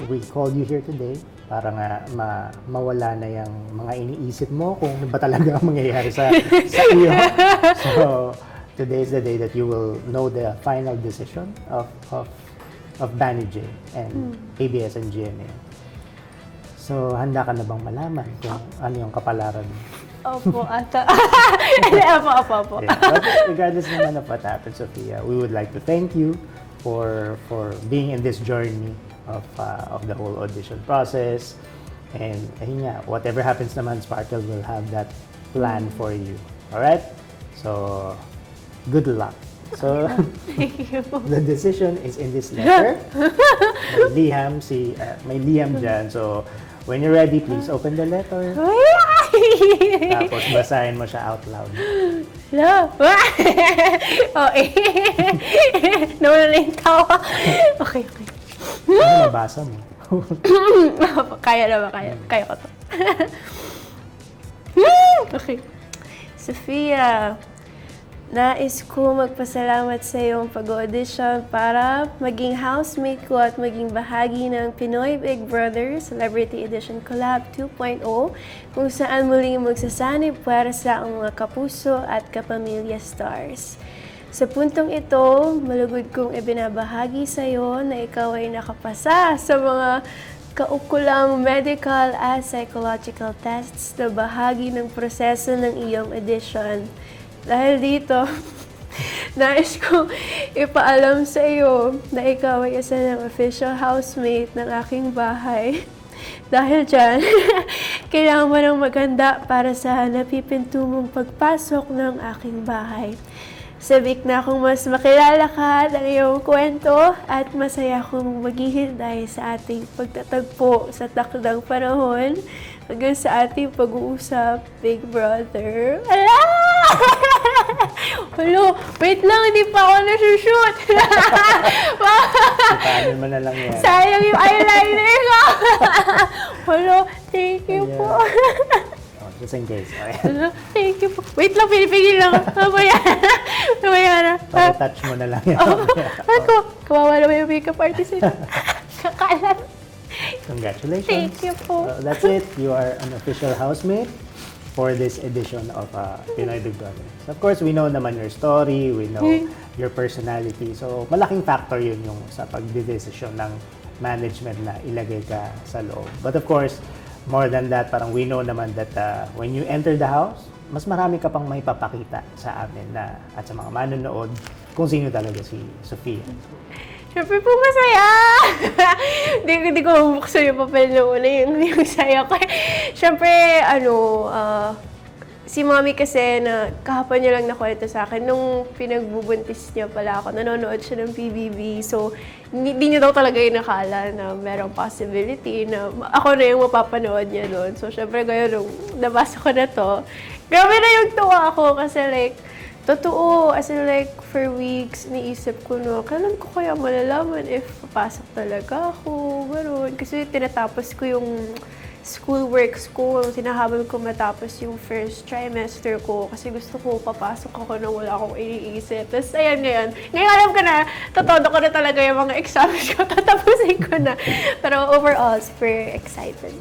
we called you here today para nga mawala na yung mga iniisip mo kung ano ba talaga ang mangyayari sa iyo. So, today is the day that you will know the final decision of Danny J and ABS and GMA. So, handa ka na bang malaman kung ano yung kapalaran mo? Opo, ata. Opo. Yeah. But regardless naman of what happened, Sophia, we would like to thank you for being in this journey of the whole audition process. And ayun nga, whatever happens naman, Sparkle will have that plan for you. Alright? So, good luck. So, Thank you. the decision is in this letter. May Liam dyan. So, when you're ready, please open the letter. Tapos basahin mo siya out loud. Love. Okay. Nawala yung tawa. Okay. Ano mabasa mo? Kaya naman, kaya ko to. Okay. Sophia, nais ko magpasalamat sa iyong pag-audition para maging housemate ko at maging bahagi ng Pinoy Big Brother Celebrity Edition Collab 2.0 kung saan muling magsasanib para sa ang mga kapuso at kapamilya stars. Sa puntong ito, malugod kong ibinabahagi sa iyo na ikaw ay nakapasa sa mga kaukulang medical at psychological tests na bahagi ng proseso ng iyong audition. Dahil dito, nais kong ipaalam sa iyo na ikaw ay isa ng official housemate ng aking bahay. Dahil dyan, kailangan mo nang maghanda para sa napipinto mong pagpasok ng aking bahay. Sabik na akong mas makilala ka ng iyong kwento at masaya akong maghihintay sa ating pagtatagpo sa takdang panahon hanggang sa ating pag-uusap, Big Brother. Ala! Hello, wait lang, hindi pa ako nasushoot. Paano mo na lang yan? Sayang yung eyeliner ko. Hello, thank you po. Just in case. Okay. Thank you po. Wait lang, pinipigil lang. Mamaya na. Pag-touch mo na lang yan. Ako, kawawa naman yung makeup artist. Kakalat. Congratulations. Thank you po. That's it. You are an official housemate for this edition of Pinoy Big Brother. So of course, we know naman your story, we know your personality. So malaking factor yun yung sa pagdedesisyon ng management na ilagay ka sa loob. But of course, more than that, parang we know naman that when you enter the house, mas marami ka pang may papakita sa amin na, at sa mga manonood kung sino talaga si Sophia. Siyempre po masaya! Hindi ko mabuksan yung papel na una, yung saya ko. Siyempre, si Mommy kasi na kahapon niya lang nakwento sa akin, nung pinagbubuntis niya pala ako, nanonood siya ng PBB. So, hindi niya daw talaga yung nakala na merong possibility na ako na yung mapapanood niya doon. So, syempre, ngayon, nung nabasa ko na to, grabe na yung tuwa ako kasi like, totoo, as in like, for weeks, niisip ko no, kailan ko kaya malalaman if papasok talaga ako, gano'n. Kasi tinatapos ko yung schoolwork ko, sinahabol ko matapos yung first trimester ko kasi gusto ko papasok ako na wala akong iniisip. Tapos ayan ngayon alam ko na, totoo ko na talaga yung mga exams ko, tatapusin ko na. Pero overall, super excited.